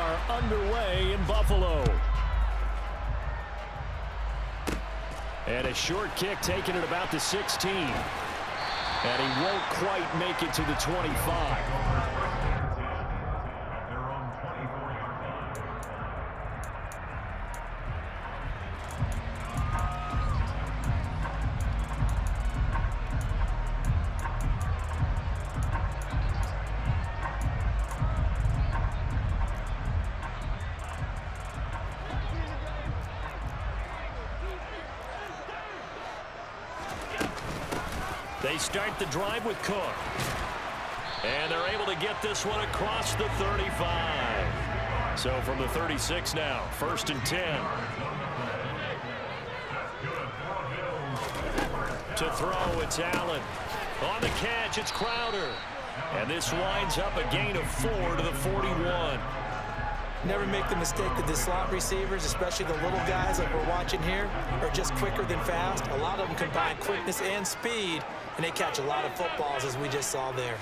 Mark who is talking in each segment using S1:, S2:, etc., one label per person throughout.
S1: are underway in Buffalo. And a short kick taken at about the 16. And he won't quite make it to the 25. They start the drive with Cook. And they're able to get this one across the 35. So from the 36 now, 1st and 10. To throw, it's Allen. On the catch, it's Crowder. And this winds up a gain of 4 to the 41.
S2: Never make the mistake that the slot receivers, especially the little guys like we're watching here, are just quicker than fast. A lot of them combine quickness and speed, and they catch a lot of footballs, as we just saw there.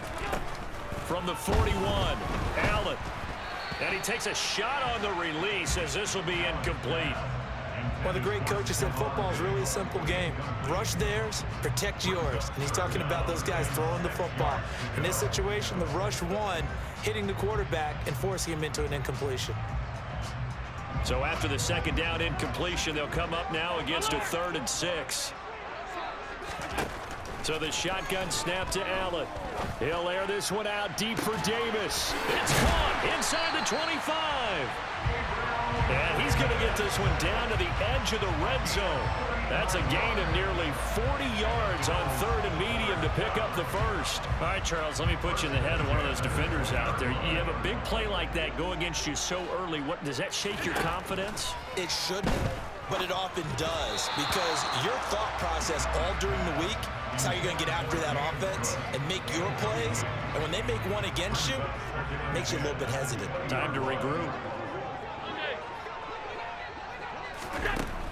S1: From the 41, Allen. And he takes a shot on the release as this will be incomplete.
S2: One of the great coaches said football is really a simple game. Rush theirs, protect yours. And he's talking about those guys throwing the football. In this situation, the rush won, hitting the quarterback and forcing him into an incompletion.
S1: So after the second down incompletion, they'll come up now against a 3rd and 6. So the shotgun snap to Allen. He'll air this one out deep for Davis. It's caught inside the 25. And he's going to get this one down to the edge of the red zone. That's a gain of nearly 40 yards on 3rd and medium to pick up the first. All right, Charles, let me put you in the head of one of those defenders out there. You have a big play like that go against you so early. What does that shake your confidence?
S2: It shouldn't, but it often does, because your thought process all during the week is how you're going to get after that offense and make your plays. And when they make one against you, it makes you a little bit hesitant.
S1: Time to regroup.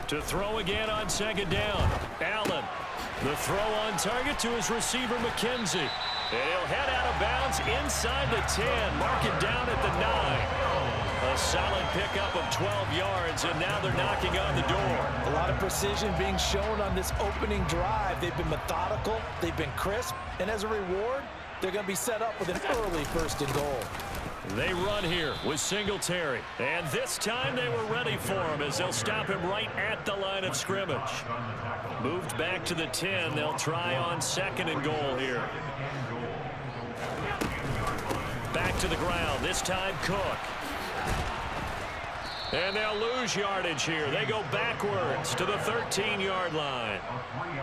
S1: To throw again on 2nd down. Allen. The throw on target to his receiver, McKenzie. And he'll head out of bounds inside the 10. Mark it down at the 9. A solid pickup of 12 yards, and now they're knocking on the door.
S2: A lot of precision being shown on this opening drive. They've been methodical, they've been crisp, and as a reward, they're going to be set up with an early 1st and goal.
S1: They run here with Singletary. And this time they were ready for him as they'll stop him right at the line of scrimmage. Moved back to the 10. They'll try on 2nd and goal here. Back to the ground. This time Cook. And they'll lose yardage here. They go backwards to the 13-yard line.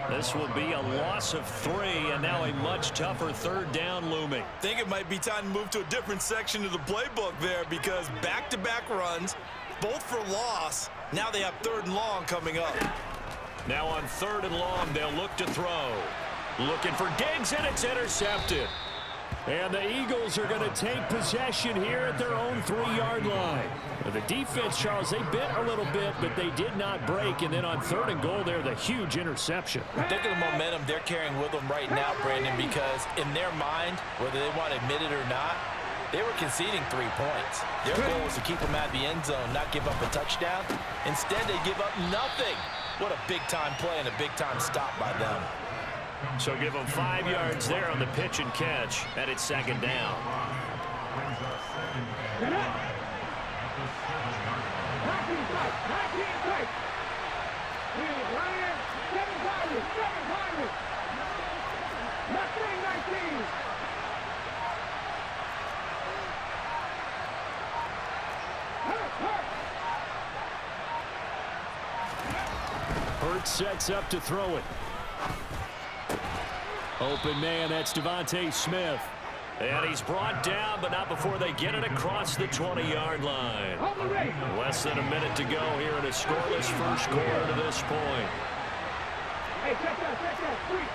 S1: This will be a loss of 3, and now a much tougher 3rd down looming.
S3: I think it might be time to move to a different section of the playbook there, because back-to-back runs, both for loss. Now they have 3rd and long coming up.
S1: Now on 3rd and long, they'll look to throw. Looking for Diggs, and it's intercepted. And the Eagles are going to take possession here at their own 3-yard line. The defense, Charles, they bit a little bit, but they did not break. And then on 3rd and goal there, the huge interception.
S2: Think of the momentum they're carrying with them right now, Brandon, because in their mind, whether they want to admit it or not, they were conceding 3 points. Their goal was to keep them at the end zone, not give up a touchdown. Instead, they give up nothing. What a big-time play and a big-time stop by them.
S1: So give them 5 yards there on the pitch and catch, and it's 2nd down. Hurts sets up to throw it. Open man, that's Devontae Smith. And he's brought down, but not before they get it across the 20-yard line. Less than a minute to go here in a scoreless first quarter to this point.
S4: Hey, check that. Three.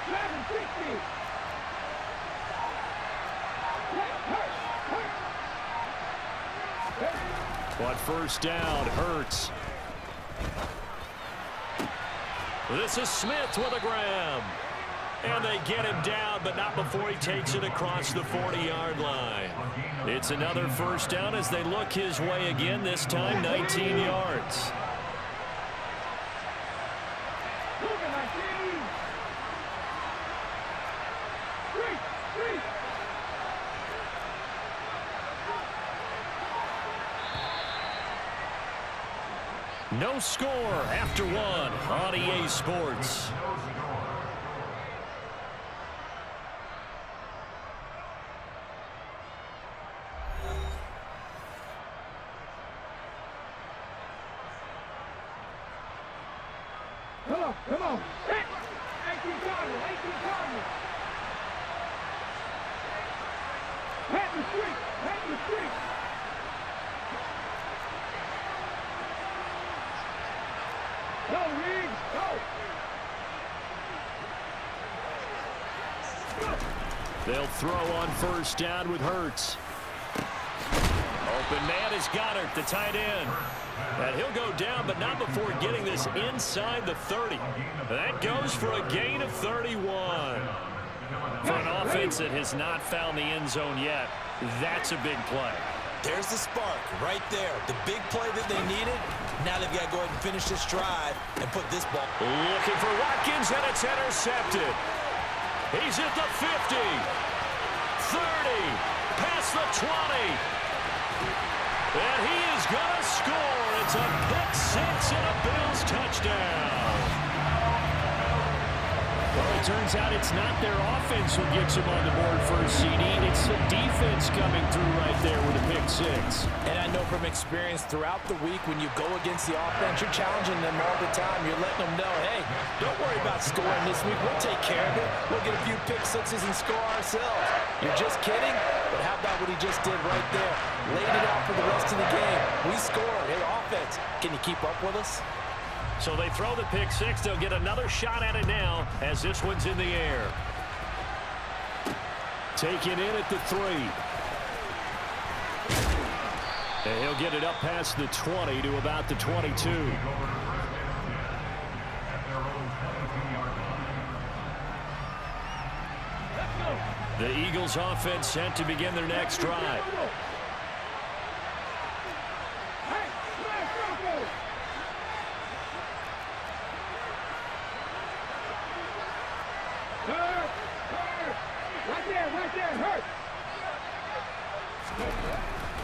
S4: 760.
S1: On 1st down, Hurts. This is Smith with a grab. And they get him down, but not before he takes it across the 40-yard line. It's another first down as they look his way again, this time 19 yards. No score after one on EA Sports.
S4: Come on. 18 Cardinals. Pat the street. Go, Reed, go.
S1: They'll throw on first down with Hurts. Open man is Goddard, the tight end. And he'll go down, but not before getting this inside the 30. That goes for a gain of 31. For an offense that has not found the end zone yet, that's a big play.
S3: There's the spark right there. The big play that they needed. Now they've got to go ahead and finish this drive and put this ball.
S1: Looking for Watkins, and it's intercepted. He's at the 50, 30, past the 20. And he is going to score. It's a pick six and a Bills touchdown. Well, it turns out it's not their offense who gets him on the board for a CD. It's the defense coming through right there with a pick six.
S2: And I know from experience throughout the week when you go against the offense, you're challenging them all the time. You're letting them know, hey, don't worry about scoring this week. We'll take care of it. We'll get a few pick sixes and score ourselves. You're just kidding? But how about what he just did right there? Laid it out for the rest of the game. We scored. Hey, offense, can you keep up with us?
S1: So they throw the pick six. They'll get another shot at it now as this one's in the air. Taken in at the 3. And he'll get it up past the 20 to about the 22. The Eagles offense set to begin their next drive.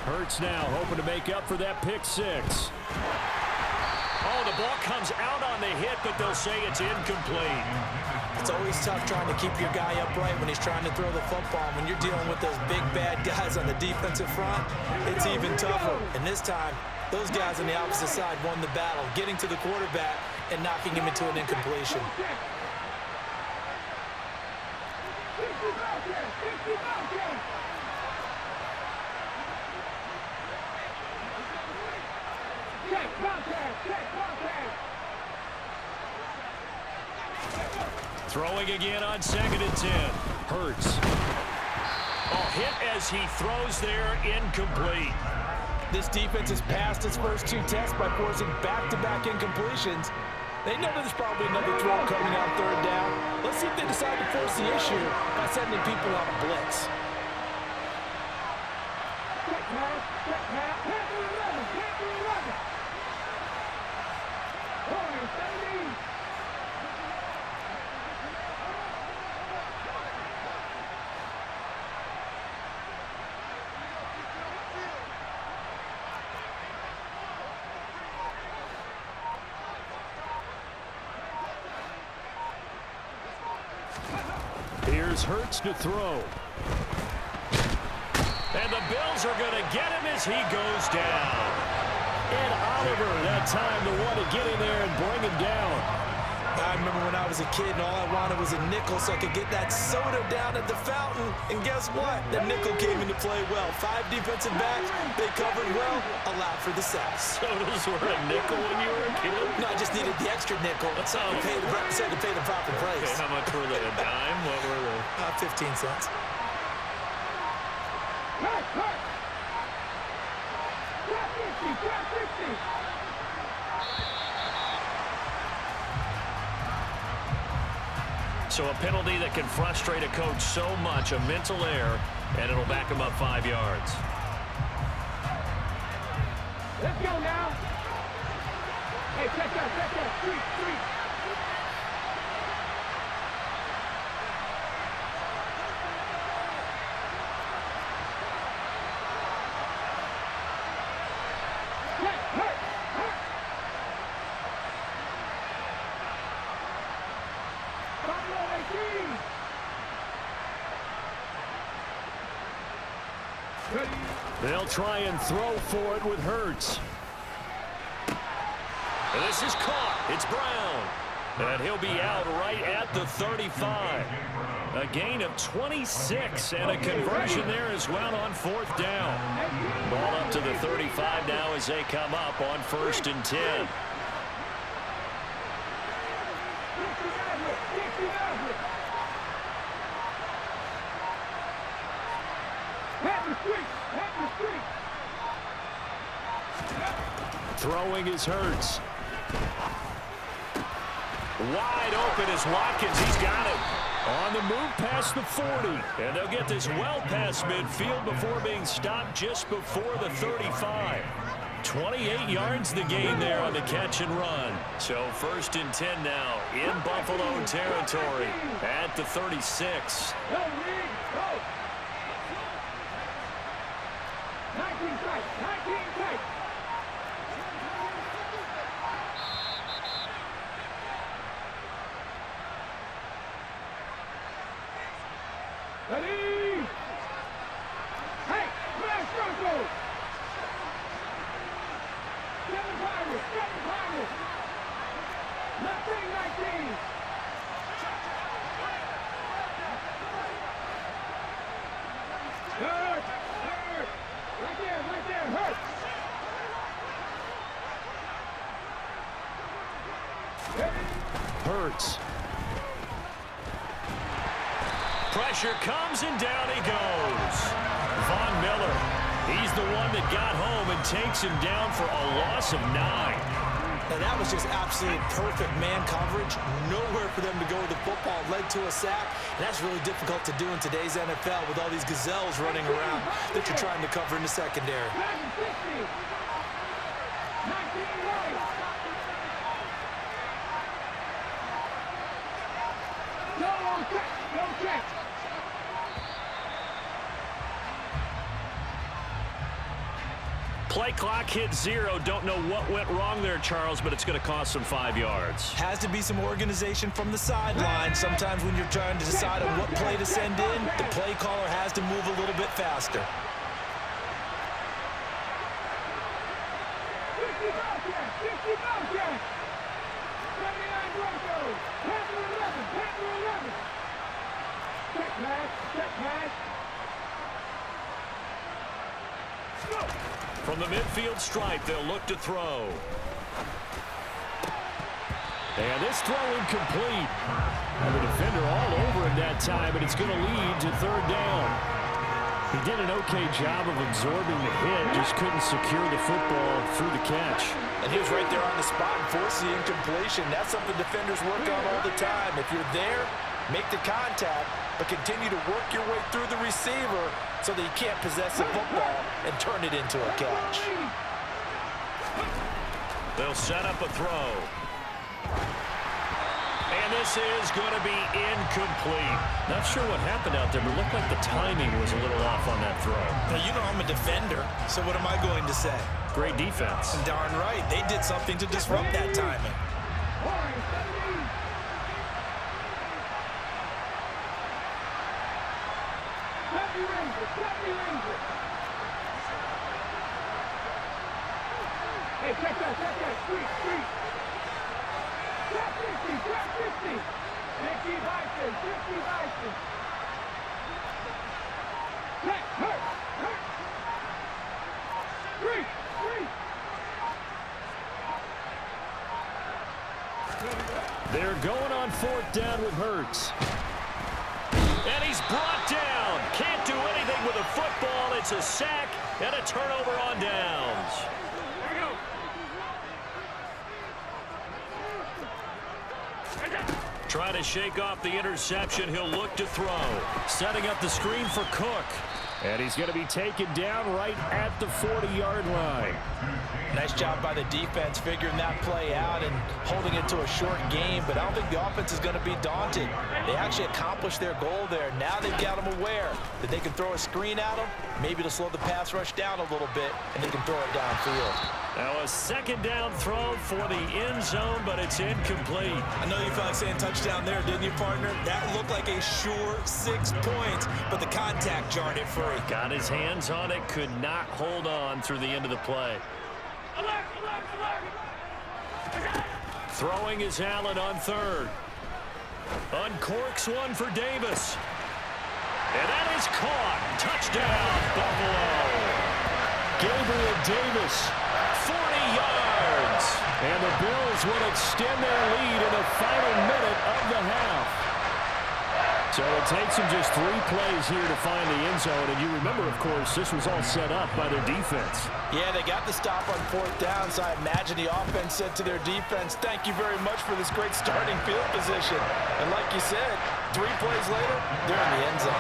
S1: Hurts now, hoping to make up for that pick six. Oh, the ball comes out on the hit, but they'll say it's incomplete.
S3: It's always tough trying to keep your guy upright when he's trying to throw the football. When you're dealing with those big, bad guys on the defensive front, it's even tougher. And this time, those guys on the opposite side won the battle, getting to the quarterback and knocking him into an incompletion.
S1: Throwing again on 2nd and 10. Hurts. Oh, hit as he throws there, incomplete.
S2: This defense has passed its first 2 tests by forcing back-to-back incompletions. They know there's probably another throw coming on 3rd down. Let's see if they decide to force the issue by sending people on a blitz.
S1: Here's Hurts to throw. And the Bills are going to get him as he goes down. And Oliver, that time, the one to get in there and bring him down.
S3: I remember when I was a kid and all I wanted was a nickel so I could get that soda down at the fountain. And guess what? The nickel came into play well. 5 defensive backs, they covered well, allowed for the sacks.
S1: Sodas were a nickel when you were a kid?
S3: No, I just needed the extra nickel so I could pay the proper price.
S1: Okay, how much were they? A dime? What were they?
S3: 15 cents.
S1: So a penalty that can frustrate a coach so much, a mental error, and it'll back him up 5 yards.
S4: Let's go now. Hey, check that. Street.
S1: They'll try and throw for it with Hurts. This is caught. It's Brown. And he'll be out right at the 35. A gain of 26 and a conversion there as well on 4th down. Ball up to the 35 now as they come up on 1st and 10. Throwing is Hurts. Wide open is Watkins. He's got it. On the move past the 40. And they'll get this well past midfield before being stopped just before the 35. 28 yards the gain there on the catch and run. So 1st and 10 now in Buffalo territory at the 36.
S4: 19 tight. Ready? Hey, smash circle! Get the Pirates! Left wing 19! Hurt! Right there, Hurt!
S1: Hurts. Pressure comes and down he goes. Von Miller. He's the one that got home and takes him down for a loss of 9.
S3: And that was just absolute perfect man coverage. Nowhere for them to go with the football. Led to a sack. And that's really difficult to do in today's NFL with all these gazelles running around that you're trying to cover in the secondary.
S4: 19 right. No check.
S1: Play clock hit 0. Don't know what went wrong there, Charles, but it's going to cost them 5 yards.
S3: Has to be some organization from the sideline. Sometimes when you're trying to decide on what play to send in, the play caller has to move a little bit faster.
S4: 50 Bobcat. 79 Broncos. Panther 11. Check pass.
S1: From the midfield stripe, they'll look to throw. And this throw incomplete. And the defender all over him that time, and it's going to lead to 3rd down. He did an okay job of absorbing the hit, just couldn't secure the football through the catch.
S2: And he was right there on the spot and forced the incompletion. That's something defenders work on all the time. If you're there, make the contact, but continue to work your way through the receiver so that you can't possess the football and turn it into a catch.
S1: They'll set up a throw. And this is going to be incomplete. Not sure what happened out there, but it looked like the timing was a little off on that throw.
S3: Now, you know I'm a defender, so what am I going to say?
S1: Great defense.
S3: Darn right. They did something to disrupt that timing.
S4: Hey, check that. Street. Trap 50. 50 Bison. Check, hurt. Street.
S1: They're going on 4th down with Hurts. And he's brought down. Can't do anything with a football. It's a sack and a turnover on downs.
S4: There we go.
S1: Trying to shake off the interception. He'll look to throw. Setting up the screen for Cook. And he's going to be taken down right at the 40-yard line.
S2: Nice job by the defense figuring that play out and holding it to a short game, but I don't think the offense is going to be daunted. They actually accomplished their goal there. Now they've got them aware that they can throw a screen at them, maybe to slow the pass rush down a little bit, and they can throw it downfield.
S1: Now a second down throw for the end zone, but it's incomplete.
S3: I know you felt like saying touchdown there, didn't you, partner? That looked like a sure 6 points, but the contact jarred it free.
S1: Got his hands on it, could not hold on through the end of the play. Throwing is Allen on third. Uncorks one for Davis. And that is caught. Touchdown, Buffalo. Gabriel Davis, 40 yards. And the Bills will extend their lead in the final minute of the half. So it takes them just 3 plays here to find the end zone. And you remember, of course, this was all set up by their defense.
S2: Yeah, they got the stop on 4th down, so I imagine the offense said to their defense, thank you very much for this great starting field position. And like you said, 3 plays later, they're in the end zone.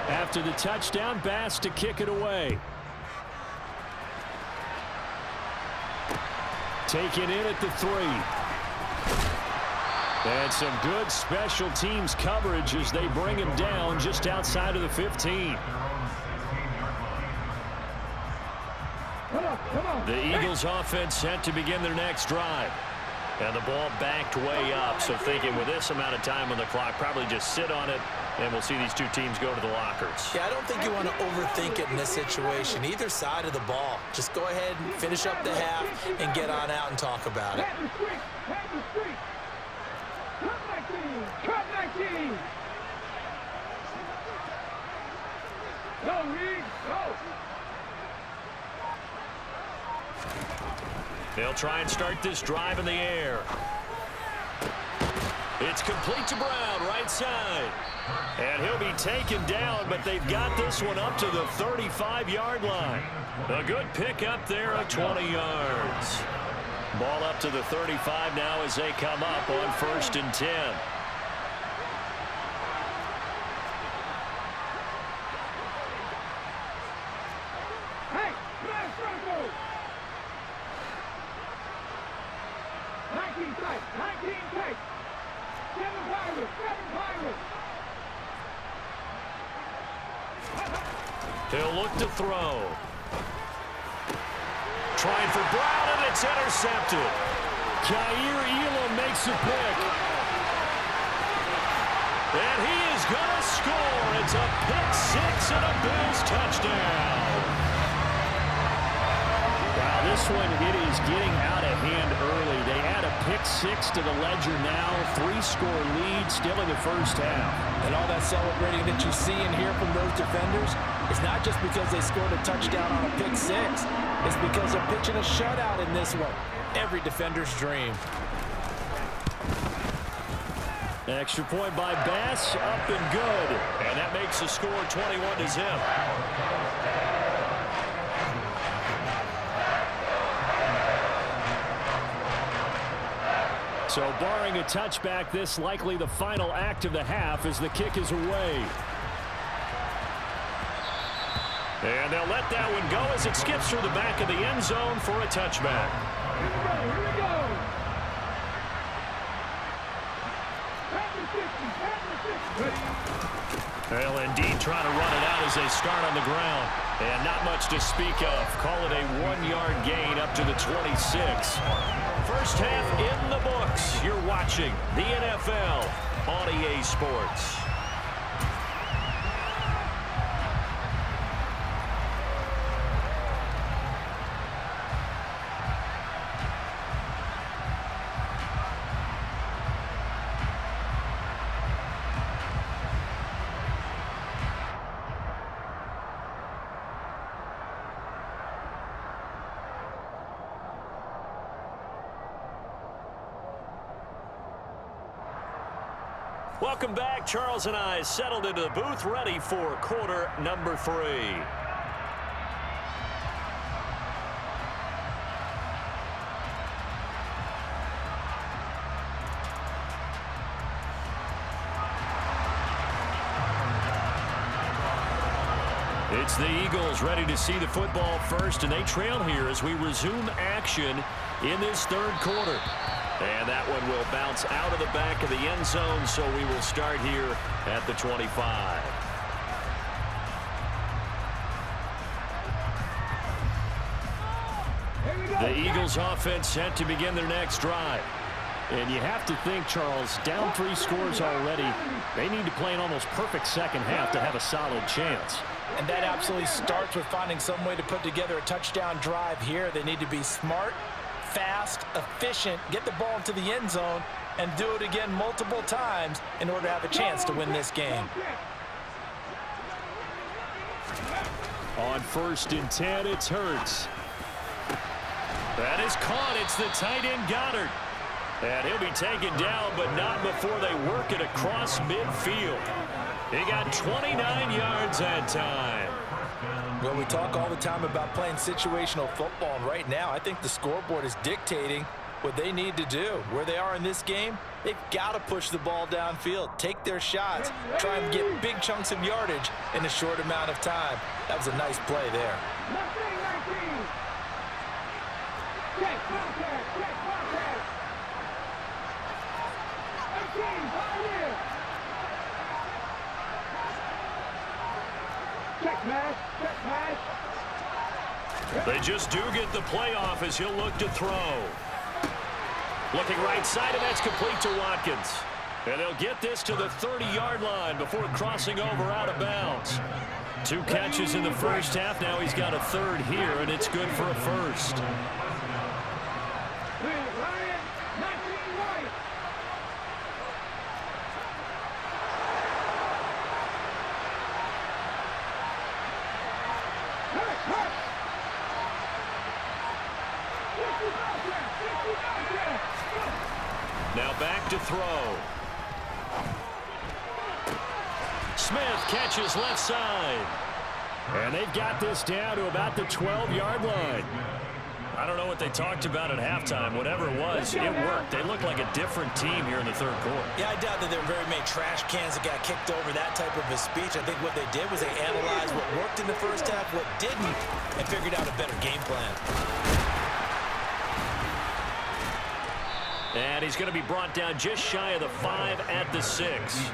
S1: After the touchdown, Bass to kick it away. Taken in at the 3. And some good special teams coverage as they bring him down just outside of the 15. The Eagles offense set to begin their next drive. And the ball backed way up, so thinking with this amount of time on the clock, probably just sit on it, and we'll see these 2 teams go to the lockers.
S3: Yeah, I don't think you want to overthink it in this situation. Either side of the ball. Just go ahead and finish up the half and get on out and talk about it.
S4: Cut 19. Go, Reed, go.
S1: They'll try and start this drive in the air. It's complete to Brown, right side. And he'll be taken down, but they've got this one up to the 35-yard line. A good pickup there of 20 yards. Ball up to the 35 now as they come up on 1st and 10.
S4: Hey, flash circle. 19 tight, 19 tight. 7 Pirates, 7 Pirates.
S1: He'll look to throw. Trying for Brown, and it's intercepted. Kaiir Elam makes a pick. And he is going to score. It's a pick 6 and a Bills touchdown. Wow, this one, it is getting out of hand early. They add a pick 6 to the ledger now. 3-score lead still in the first half.
S2: And all that celebrating that you see and hear from those defenders, it's not just because they scored a touchdown on a pick 6. It's because they're pitching a shutout in this one. Every defender's dream.
S1: Extra point by Bass, up and good. And that makes the score 21-0. So barring a touchback, this likely the final act of the half as the kick is away. And they'll let that one go as it skips through the back of the end zone for a touchback.
S4: Here we go.
S1: Well, indeed, trying to run it out as they start on the ground. And not much to speak of. Call it a 1-yard gain up to the 26. First half in the books. You're watching the NFL on EA Sports. Welcome back. Charles and I settled into the booth ready for quarter number 3. It's the Eagles ready to see the football first, and they trail here as we resume action in this third quarter. And that one will bounce out of the back of the end zone, so we will start here at the 25. The Eagles offense set to begin their next drive. And you have to think, Charles, down 3 scores already. They need to play an almost perfect second half to have a solid chance.
S2: And that absolutely starts with finding some way to put together a touchdown drive here. They need to be smart, fast, efficient, get the ball into the end zone, and do it again multiple times in order to have a chance to win this game.
S1: On 1st and 10, it's Hurts. That is caught. It's the tight end Goddard. And he'll be taken down, but not before they work it across midfield. He got 29 yards that time.
S2: Well, we talk all the time about playing situational football, and right now I think the scoreboard is dictating what they need to do. Where they are in this game, they've got to push the ball downfield, take their shots, try and get big chunks of yardage in a short amount of time. That was a nice play there.
S1: They just do get the playoff as he'll look to throw. Looking right side, and that's complete to Watkins. And they'll get this to the 30-yard line before crossing over out of bounds. 2 catches in the first half. Now he's got a third here, and it's good for a first. Now back to throw. Smith catches left side. And they've got this down to about the 12-yard line. I don't know what they talked about at halftime. Whatever it was, it worked. They look like a different team here in the third quarter.
S3: Yeah, I doubt that there were very many trash cans that got kicked over, that type of a speech. I think what they did was they analyzed what worked in the first half, what didn't, and figured out a better game plan.
S1: And he's going to be brought down just shy of the 5 at the 6.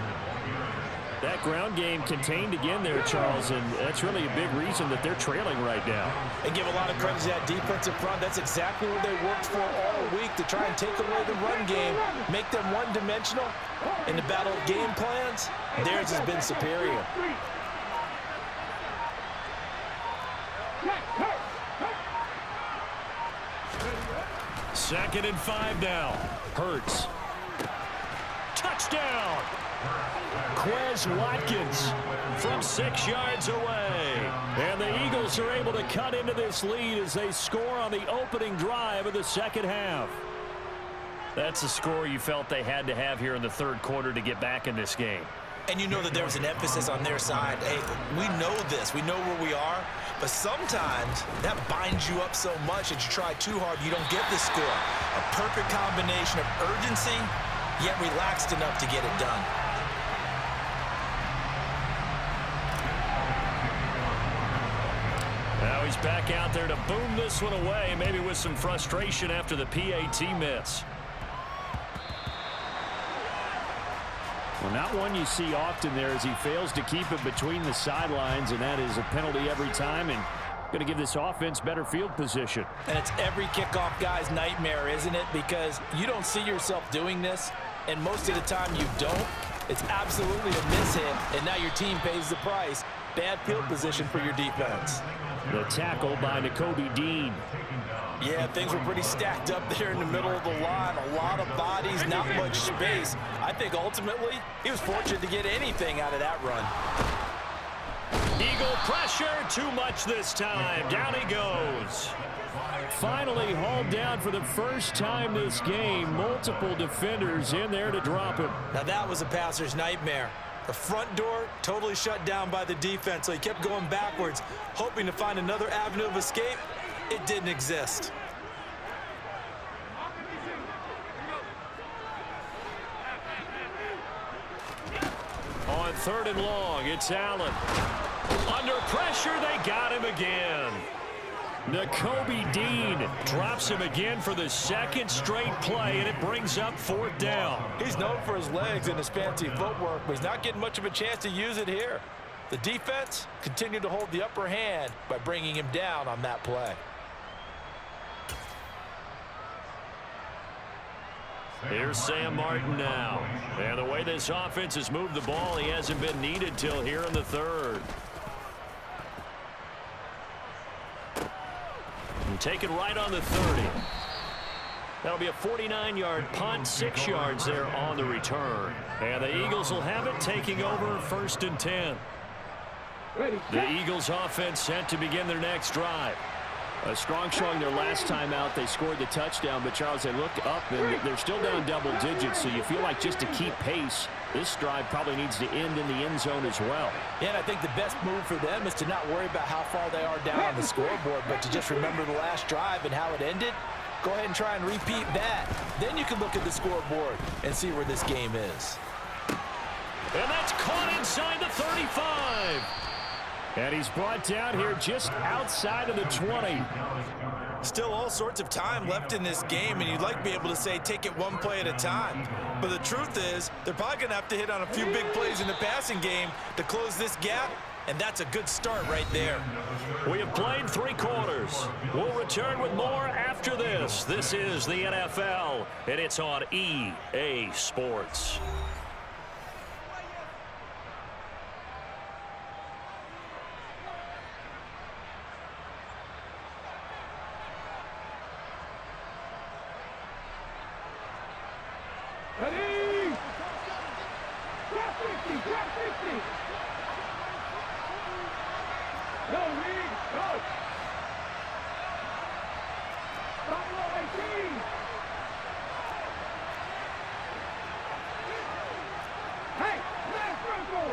S1: That ground game contained again there, Charles, and that's really a big reason that they're trailing right now.
S3: And give a lot of credit to that defensive front. That's exactly what they worked for all week, to try and take away the run game, make them one-dimensional. In the battle of game plans, theirs has been superior.
S1: Second and 5 now. Hurts. Touchdown! Quez Watkins from 6 yards away. And the Eagles are able to cut into this lead as they score on the opening drive of the second half. That's a score you felt they had to have here in the third quarter to get back in this game.
S3: And you know that there was an emphasis on their side. Hey, we know this. We know where we are. But sometimes that binds you up so much that you try too hard, you don't get the score. A perfect combination of urgency, yet relaxed enough to get it done.
S1: Now he's back out there to boom this one away, maybe with some frustration after the PAT miss. Well, not one you see often there as he fails to keep it between the sidelines, and that is a penalty every time, and going to give this offense better field position.
S2: And it's every kickoff guy's nightmare, isn't it? Because you don't see yourself doing this, and most of the time you don't. It's absolutely a mishit, and now your team pays the price. Bad field position for your defense.
S1: The tackle by Nakobe Dean.
S2: Yeah, things were pretty stacked up there in the middle of the line. A lot of bodies, not much space. I think ultimately he was fortunate to get anything out of that run.
S1: Eagle pressure, too much this time. Down he goes. Finally hauled down for the first time this game. Multiple defenders in there to drop him.
S3: Now that was a passer's nightmare. The front door totally shut down by the defense, so he kept going backwards, hoping to find another avenue of escape. It didn't exist.
S1: On 3rd and long, it's Allen. Under pressure, they got him again. Nakobe Dean drops him again for the second straight play, and it brings up 4th down.
S2: He's known for his legs and his fancy footwork, but he's not getting much of a chance to use it here. The defense continued to hold the upper hand by bringing him down on that play.
S1: Here's Sam Martin now. And the way this offense has moved the ball, he hasn't been needed till here in the 3rd. And take it right on the 30. That'll be a 49-yard punt, 6 yards there on the return. And the Eagles will have it, taking over 1st and 10. The Eagles offense set to begin their next drive. A strong showing their last time out. They scored the touchdown, but Charles, they look up and they're still down double digits, so you feel like just to keep pace, this drive probably needs to end in the end zone as well.
S2: Yeah, and I think the best move for them is to not worry about how far they are down on the scoreboard, but to just remember the last drive and how it ended. Go ahead and try and repeat that. Then you can look at the scoreboard and see where this game is.
S1: And that's caught inside the 35. And he's brought down here just outside of the 20.
S3: Still all sorts of time left in this game, and you'd like to be able to say take it one play at a time. But the truth is, they're probably going to have to hit on a few big plays in the passing game to close this gap, and that's a good start right there.
S1: We have played 3 quarters. We'll return with more after this. This is the NFL, and it's on EA Sports.
S4: Ready? Drop 50, drop 50. Go, Reed, go. Buffalo 18. Hey, last circle.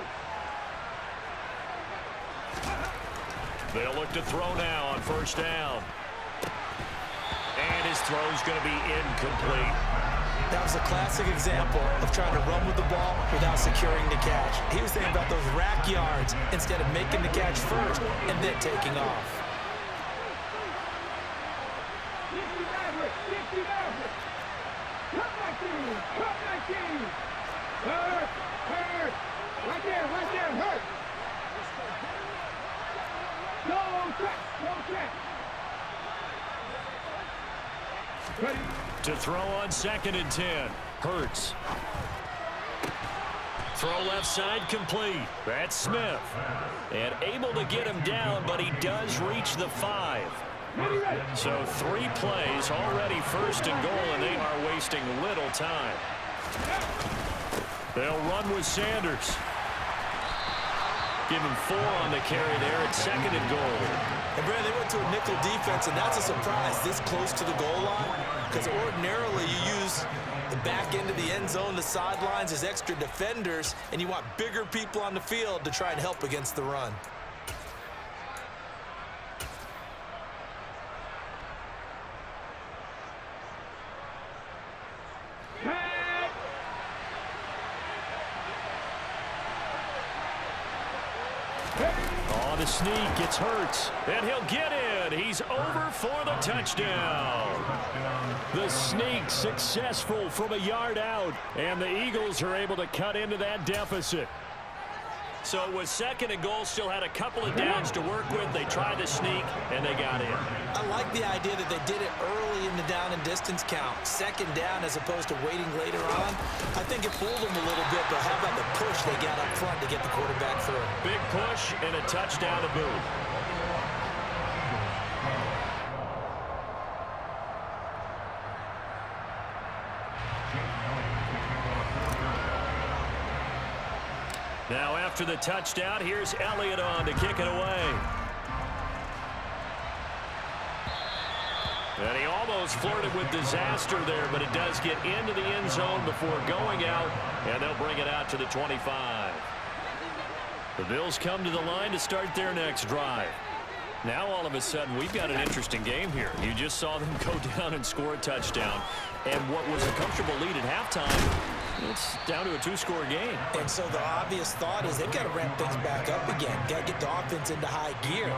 S1: They'll look to throw now on 1st down. And his throw's going to be incomplete.
S3: That was a classic example of trying to run with the ball without securing the catch. He was thinking about those rack yards instead of making the catch first and then taking off.
S4: 50 Maverick, 50 Maverick. Cut 19, cut 19. Hurt, hurt. Right there, hurt. Go check. Ready?
S1: To throw on 2nd and 10. Hurts. Throw left side complete. That's Smith. And able to get him down, but he does reach the 5. So 3 plays, already 1st and goal, and they are wasting little time. They'll run with Sanders. Give him 4 on the carry there at 2nd and goal.
S3: And Brad, they went to a nickel defense, and that's a surprise this close to the goal line, because ordinarily you use the back end of the end zone, the sidelines as extra defenders, and you want bigger people on the field to try and help against the run.
S1: On the sneak, it's Hurts, and he'll get in. He's over for the touchdown. The sneak successful from a yard out, and the Eagles are able to cut into that deficit. So it was 2nd and goal, still had a couple of downs to work with. They tried to sneak, and they got in.
S3: I like the idea that they did it early in the down and distance count. 2nd down as opposed to waiting later on. I think it fooled them a little bit, but how about the push they got up front to get the quarterback through?
S1: Big push and a touchdown to boot. Now after the touchdown, here's Elliott on to kick it away. And he almost flirted with disaster there, but it does get into the end zone before going out, and they'll bring it out to the 25. The Bills come to the line to start their next drive. Now all of a sudden we've got an interesting game here. You just saw them go down and score a touchdown, and what was a comfortable lead at halftime It's down to a two-score game.
S3: And so the obvious thought is they've got to ramp things back up again. Got to get the offense into high gear.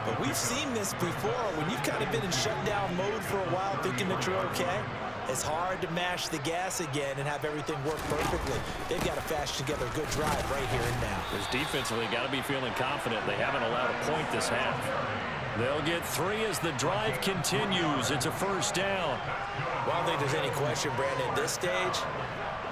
S3: But we've seen this before. When you've kind of been in shutdown mode for a while thinking that you're okay, it's hard to mash the gas again and have everything work perfectly. They've got to fashion together a good drive right here and now.
S1: Because defensively, got to be feeling confident. They haven't allowed a point this half. They'll get 3 as the drive continues. It's a first down.
S3: Well, I don't think there's any question, Brandon, at this stage,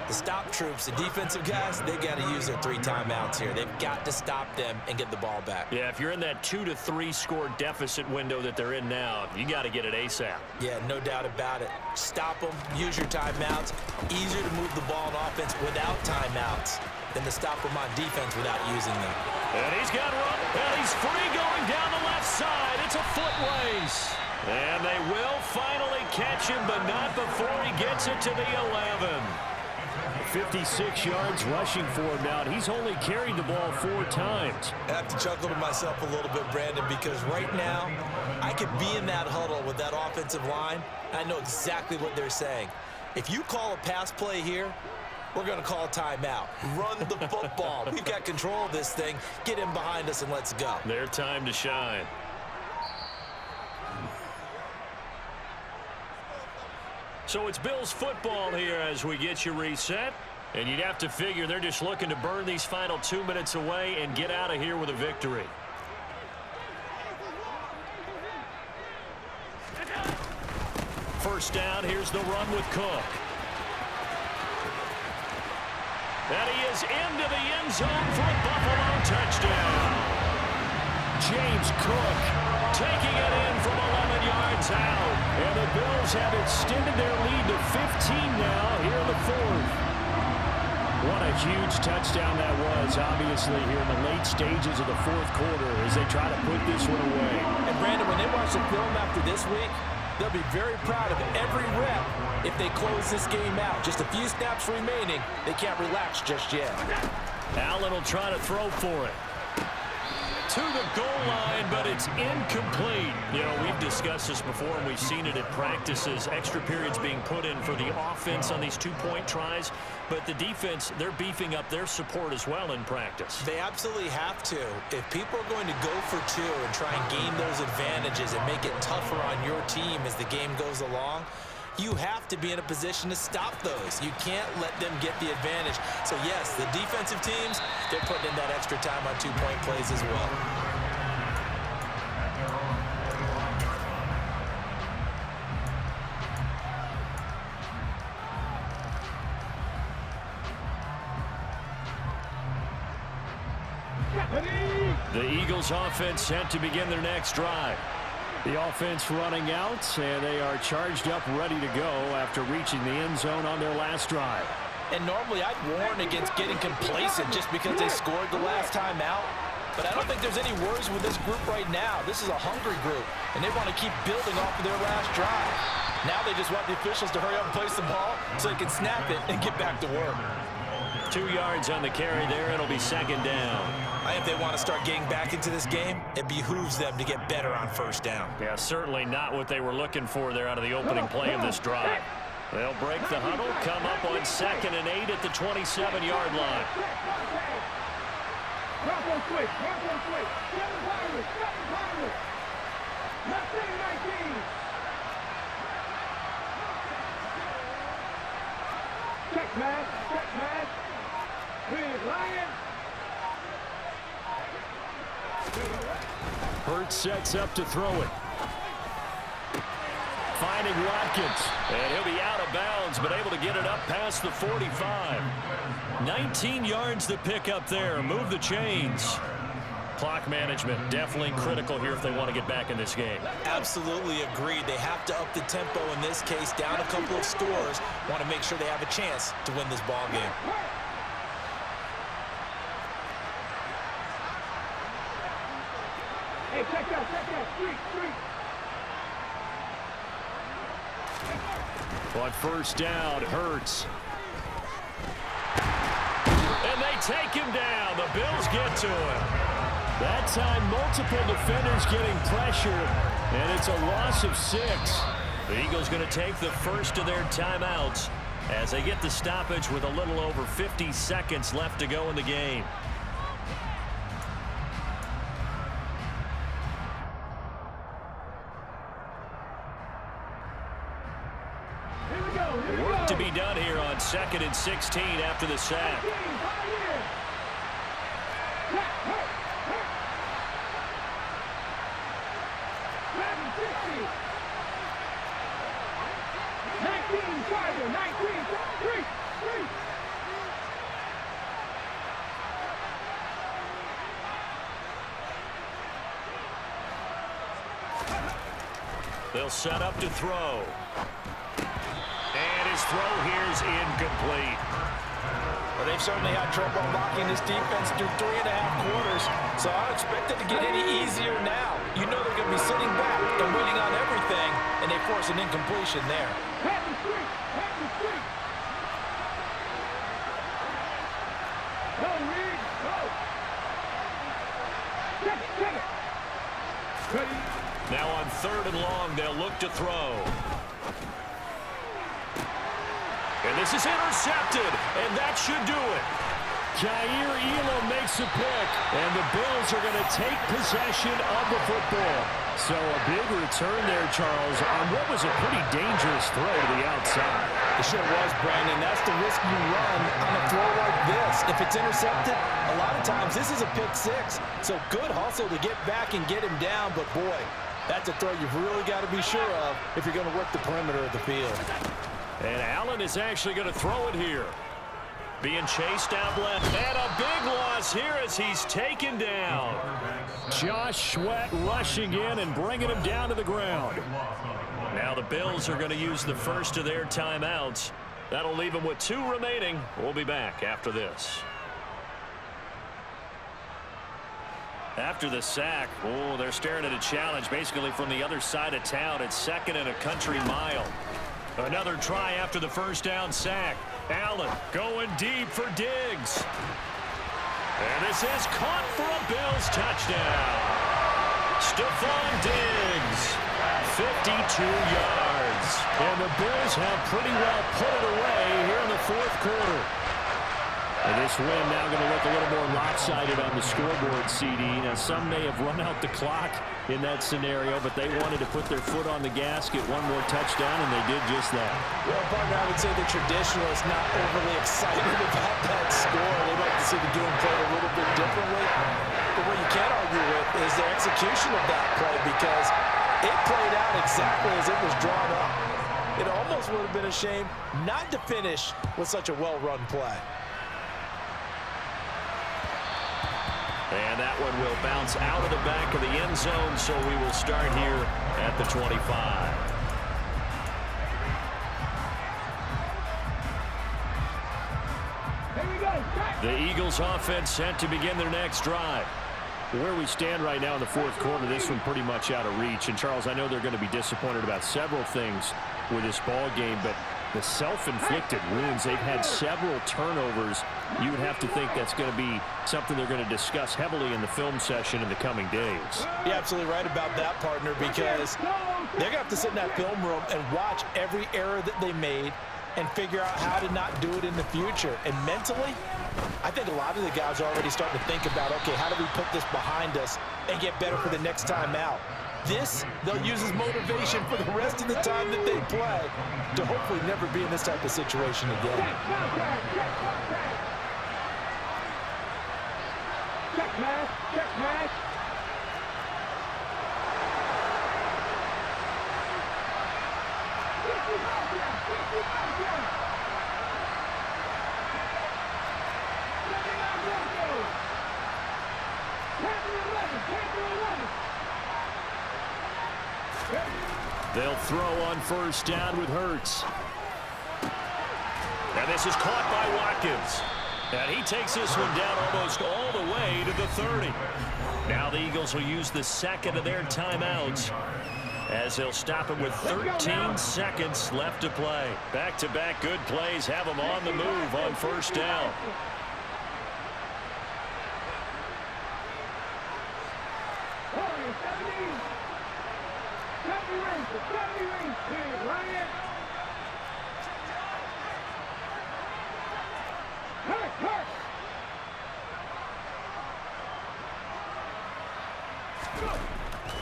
S3: the stop troops, the defensive guys, they've got to use their 3 timeouts here. They've got to stop them and get the ball back.
S1: Yeah, if you're in that 2 to 3 score deficit window that they're in now, you got to get it ASAP.
S3: Yeah, no doubt about it. Stop them, use your timeouts. Easier to move the ball on offense without timeouts than to stop them on defense without using them.
S1: And he's got run, and he's free going down the left side. It's a foot race. And they will finally catch him, but not before he gets it to the 11. 56 yards rushing for him now. He's only carried the ball 4 times.
S3: I have to chuckle to myself a little bit, Brandon, because right now I could be in that huddle with that offensive line, and I know exactly what they're saying. If you call a pass play here, we're going to call a timeout. Run the football. We've got control of this thing. Get him behind us and let's go.
S1: Their time to shine. So it's Bills football here as we get you reset. And you'd have to figure they're just looking to burn these final 2 minutes away and get out of here with a victory. First down, here's the run with Cook. And he is into the end zone for a Buffalo touchdown. James Cook taking it in from 11 yards out. And the Bills have extended their lead to 15 now here in the 4th. What a huge touchdown that was, obviously, here in the late stages of the 4th quarter as they try to put this one away.
S2: And, Brandon, when they watch the film after this week, they'll be very proud of every rep if they close this game out. Just a few snaps remaining. They can't relax just yet.
S1: Allen will try to throw for it. To the goal line, but it's incomplete. You know, we've discussed this before, and we've seen it at practices. Extra periods being put in for the offense on these 2-point tries. But the defense, they're beefing up their support as well in practice.
S3: They absolutely have to. If people are going to go for 2 and try and gain those advantages and make it tougher on your team as the game goes along, you have to be in a position to stop those. You can't let them get the advantage. So, yes, the defensive teams, they're putting in that extra time on 2-point plays as well.
S1: The Eagles offense set to begin their next drive. The offense running out, and they are charged up, ready to go after reaching the end zone on their last drive.
S2: And normally I'd warn against getting complacent just because they scored the last time out. But I don't think there's any worries with this group right now. This is a hungry group, and they want to keep building off of their last drive. Now they just want the officials to hurry up and place the ball so they can snap it and get back to work.
S1: 2 yards on the carry there. It'll be second down.
S3: If they want to start getting back into this game, it behooves them to get better on first down.
S1: Yeah, certainly not what they were looking for there out of the opening play of this drive. They'll break the huddle, come up on 2nd and 8 at the 27-yard line.
S4: Check pass, Here's Lion.
S1: Hurts sets up to throw it. Finding Watkins. And he'll be out of bounds, but able to get it up past the 45. 19 yards to pick up there. Move the chains. Clock management definitely critical here if they want to get back in this game.
S3: Absolutely agreed. They have to up the tempo in this case, down a couple of scores. Want to make sure they have a chance to win this ball game.
S4: Hey, check out, street.
S1: On first down, Hurts. And they take him down. The Bills get to him. That time, multiple defenders getting pressure, and it's a loss of 6. The Eagles going to take the first of their timeouts as they get the stoppage with a little over 50 seconds left to go in the game. Work to be done here on 2nd and 16 after the sack. They'll set up to throw. And his throw here is incomplete.
S2: Well, they've certainly had trouble blocking this defense through 3.5 quarters, so I don't expect it to get any easier now. You know they're going to be sitting back and waiting on everything, and they force an incompletion there.
S1: Now on 3rd and long, they'll look to throw. And this is intercepted, and that should do it. Jair Elam makes a pick, and the Bills are going to take possession of the football. So a big return there, Charles, on what was a pretty dangerous throw to the outside.
S3: It sure was, Brandon. That's the risk you run on a throw like this. If it's intercepted, a lot of times this is a pick six. So good hustle to get back and get him down, but boy, that's a throw you've really got to be sure of if you're going to work the perimeter of the field.
S1: And Allen is actually going to throw it here. Being chased out left. And a big loss here as he's taken down. Josh Sweat rushing in and bringing him down to the ground. Now the Bills are going to use the first of their timeouts. That'll leave them with 2 remaining. We'll be back after this. After the sack, oh, they're staring at a challenge basically from the other side of town. It's 2nd and a country mile. Another try after the first down sack. Allen going deep for Diggs. And this is caught for a Bills touchdown. Stephon Diggs, 52 yards. And the Bills have pretty well put it away here in the 4th quarter. And this win now going to look a little more lopsided on the scoreboard, CD. Now, some may have run out the clock in that scenario, but they wanted to put their foot on the gas, get one more touchdown, and they did just that.
S3: Well, partner, I would say the traditionalists not overly excited about that score. They'd like to see the game played a little bit differently. But what you can't argue with is the execution of that play, because it played out exactly as it was drawn up. It almost would have been a shame not to finish with such a well-run play.
S1: And that one will bounce out of the back of the end zone, so we will start here at the 25. The Eagles offense set to begin their next drive. Where we stand right now in the 4th quarter, this one pretty much out of reach. And, Charles, I know they're going to be disappointed about several things with this ball game, but the self-inflicted wounds, they've had several turnovers. You would have to think that's going to be something they're going to discuss heavily in the film session in the coming days.
S3: You're absolutely right about that, partner, because they're going to have to sit in that film room and watch every error that they made and figure out how to not do it in the future. And mentally, I think a lot of the guys are already starting to think about, okay, how do we put this behind us and get better for the next time out? This, they'll use as motivation for the rest of the time that they play to hopefully never be in this type of situation again.
S4: Check, man. Check, man.
S1: They'll throw on first down with Hurts. And this is caught by Watkins. And he takes this one down almost all the way to the 30. Now the Eagles will use the second of their timeouts as they'll stop it with 13 seconds left to play. Back-to-back good plays have them on the move on first down.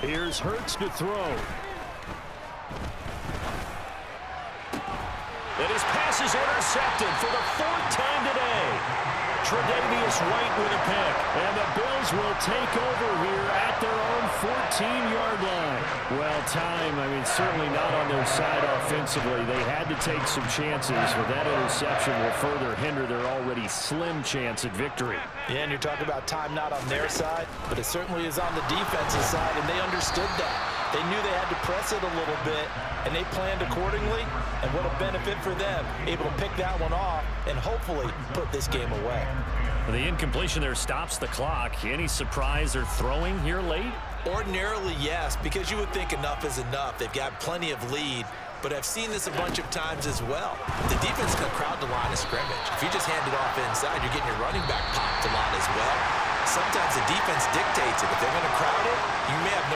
S1: Here's Hurts to throw. And his pass is intercepted for the 4th time today. Tre'Davious White with a pick. And the Bills will take over here at their own 14-yard line. Well, time, certainly not on their side offensively. They had to take some chances, but that interception will further hinder their already slim chance at victory.
S3: Yeah, and you're talking about time not on their side, but it certainly is on the defensive side, and they understood that. They knew they had to press it a little bit, and they planned accordingly, and what a benefit for them, able to pick that one off and hopefully put this game away.
S1: The incompletion there stops the clock. Any surprise they're throwing here late?
S3: Ordinarily, yes, because you would think enough is enough. They've got plenty of lead, but I've seen this a bunch of times as well. The defense can crowd the line of scrimmage. If you just hand it off inside, you're getting your running back popped a lot as well. Sometimes the defense dictates it. If they're going to crowd it, you may have no